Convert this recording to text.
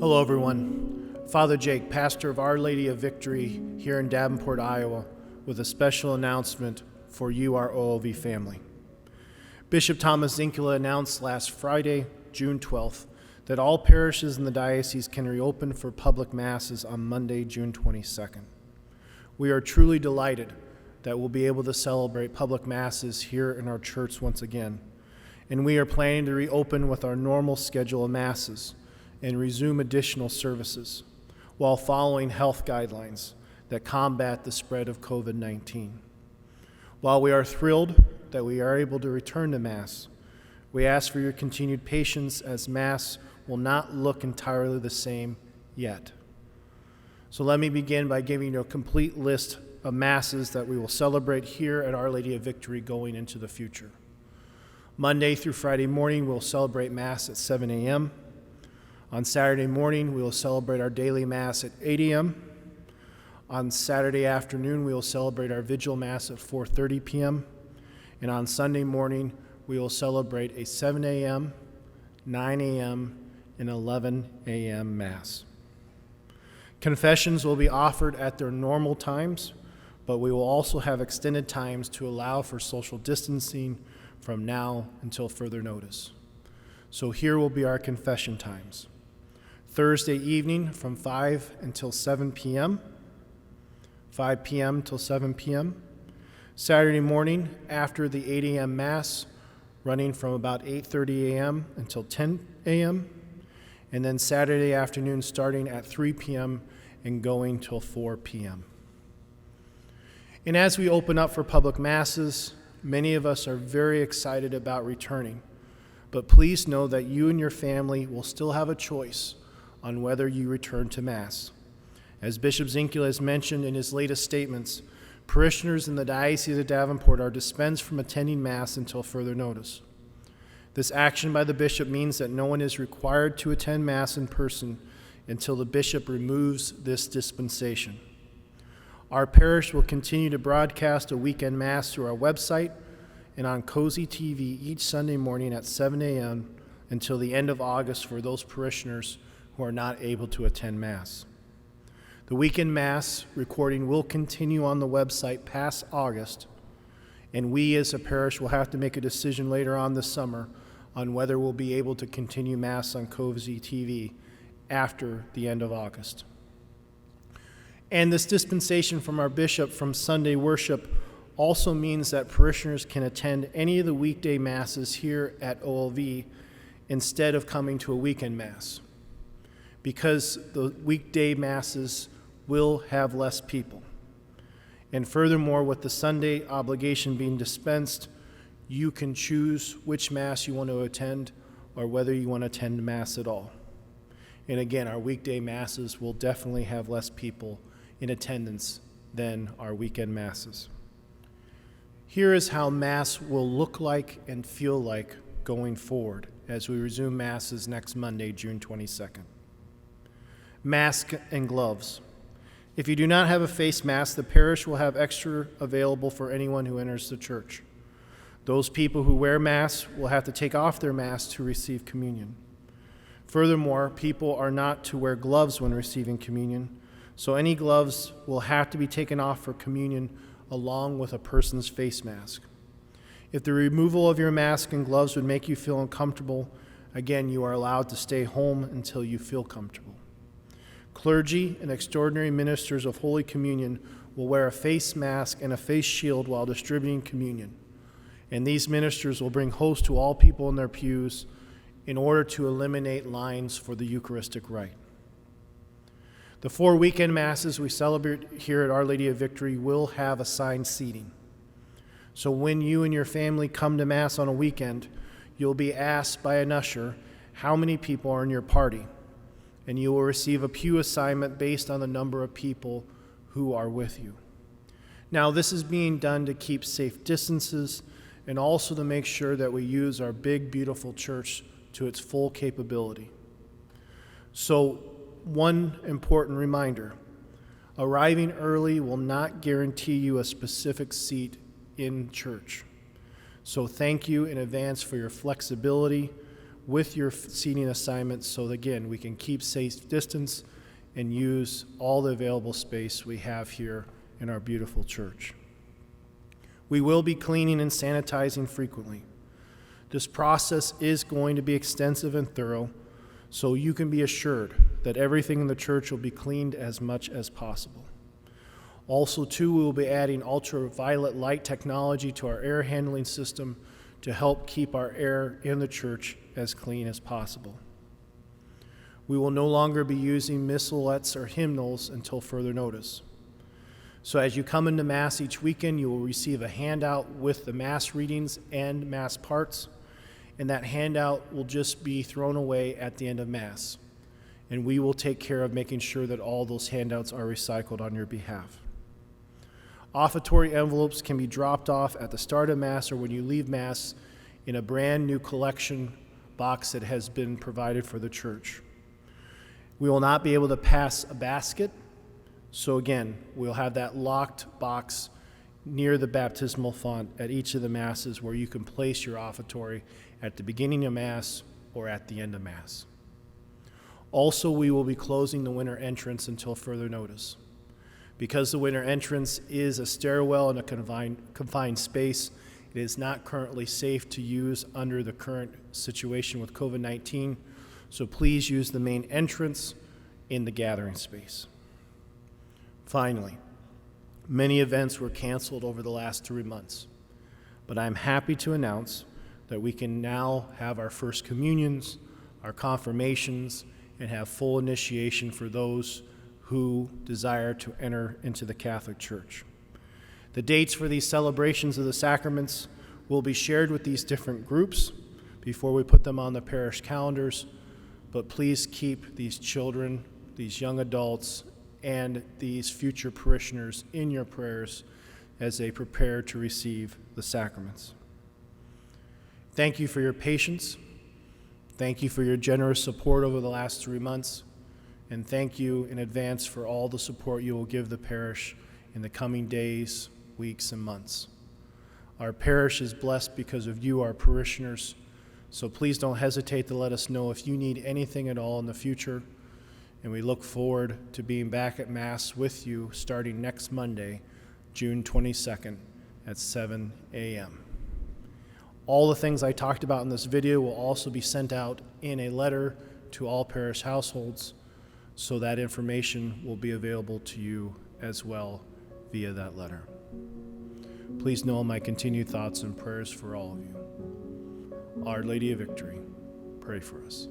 Hello, everyone. Father Jake, pastor of Our Lady of Victory here in Davenport, Iowa, with a special announcement for you, our OLV family. Bishop Thomas Zinkula announced last Friday, June 12th, that all parishes in the diocese can reopen for public masses on Monday, June 22nd. We are truly delighted that we'll be able to celebrate public masses here in our church once again, and we are planning to reopen with our normal schedule of masses and resume additional services while following health guidelines that combat the spread of COVID-19. While we are thrilled that we are able to return to Mass, we ask for your continued patience as Mass will not look entirely the same yet. So let me begin by giving you a complete list of Masses that we will celebrate here at Our Lady of Victory going into the future. Monday through Friday morning, we'll celebrate Mass at 7 a.m. On Saturday morning, we will celebrate our daily Mass at 8 a.m. On Saturday afternoon, we will celebrate our Vigil Mass at 4:30 p.m. And on Sunday morning, we will celebrate a 7 a.m., 9 a.m., and 11 a.m. Mass. Confessions will be offered at their normal times, but we will also have extended times to allow for social distancing from now until further notice. So here will be our confession times. Thursday evening from 5 until 7 p.m., 5 p.m. till 7 p.m. Saturday morning after the 8 a.m. Mass, running from about 8:30 a.m. until 10 a.m., and then Saturday afternoon starting at 3 p.m. and going till 4 p.m. And as we open up for public masses, many of us are very excited about returning, but please know that you and your family will still have a choice on whether you return to Mass. As Bishop Zinkula has mentioned in his latest statements, parishioners in the Diocese of Davenport are dispensed from attending Mass until further notice. This action by the bishop means that no one is required to attend Mass in person until the bishop removes this dispensation. Our parish will continue to broadcast a weekend Mass through our website and on Cozy TV each Sunday morning at 7 a.m. until the end of August for those parishioners who are not able to attend Mass. The weekend Mass recording will continue on the website past August, and we as a parish will have to make a decision later on this summer on whether we'll be able to continue Mass on Cozy TV after the end of August. And this dispensation from our bishop from Sunday worship also means that parishioners can attend any of the weekday Masses here at OLV instead of coming to a weekend Mass, because the weekday Masses will have less people. And furthermore, with the Sunday obligation being dispensed, you can choose which Mass you want to attend or whether you want to attend Mass at all. And again, our weekday Masses will definitely have less people in attendance than our weekend Masses. Here is how Mass will look like and feel like going forward as we resume Masses next Monday, June 22nd. Mask and gloves. If you do not have a face mask, the parish will have extra available for anyone who enters the church. Those people who wear masks will have to take off their masks to receive communion. Furthermore, people are not to wear gloves when receiving communion, so any gloves will have to be taken off for communion along with a person's face mask. If the removal of your mask and gloves would make you feel uncomfortable, again, you are allowed to stay home until you feel comfortable. Clergy and extraordinary ministers of Holy Communion will wear a face mask and a face shield while distributing communion, and these ministers will bring hosts to all people in their pews in order to eliminate lines for the Eucharistic rite. The 4 weekend Masses we celebrate here at Our Lady of Victory will have assigned seating. So when you and your family come to Mass on a weekend, you'll be asked by an usher how many people are in your party, and you will receive a pew assignment based on the number of people who are with you. Now, this is being done to keep safe distances and also to make sure that we use our big, beautiful church to its full capability. So, one important reminder: arriving early will not guarantee you a specific seat in church. So thank you in advance for your flexibility with your seating assignments so that, again, we can keep safe distance and use all the available space we have here in our beautiful church. We will be cleaning and sanitizing frequently. This process is going to be extensive and thorough, so you can be assured that everything in the church will be cleaned as much as possible. Also, too, we will be adding ultraviolet light technology to our air handling system to help keep our air in the church as clean as possible. We will no longer be using missalettes or hymnals until further notice. So as you come into Mass each weekend, you will receive a handout with the Mass readings and Mass parts, and that handout will just be thrown away at the end of Mass. And we will take care of making sure that all those handouts are recycled on your behalf. Offertory envelopes can be dropped off at the start of Mass or when you leave Mass in a brand new collection box that has been provided for the church. We will not be able to pass a basket, so again, we'll have that locked box near the baptismal font at each of the Masses where you can place your offertory at the beginning of Mass or at the end of Mass. Also, we will be closing the winter entrance until further notice. Because the winter entrance is a stairwell in a confined space, it is not currently safe to use under the current situation with COVID-19, so please use the main entrance in the gathering space. Finally, many events were canceled over the last 3 months, but I'm happy to announce that we can now have our first communions, our confirmations, and have full initiation for those who desire to enter into the Catholic Church. The dates for these celebrations of the sacraments will be shared with these different groups before we put them on the parish calendars, but please keep these children, these young adults, and these future parishioners in your prayers as they prepare to receive the sacraments. Thank you for your patience. Thank you for your generous support over the last 3 months. And thank you in advance for all the support you will give the parish in the coming days, weeks, and months. Our parish is blessed because of you, our parishioners, so please don't hesitate to let us know if you need anything at all in the future, and we look forward to being back at Mass with you starting next Monday, June 22nd at 7 a.m. All the things I talked about in this video will also be sent out in a letter to all parish households, so that information will be available to you as well via that letter. Please know my continued thoughts and prayers for all of you. Our Lady of Victory, pray for us.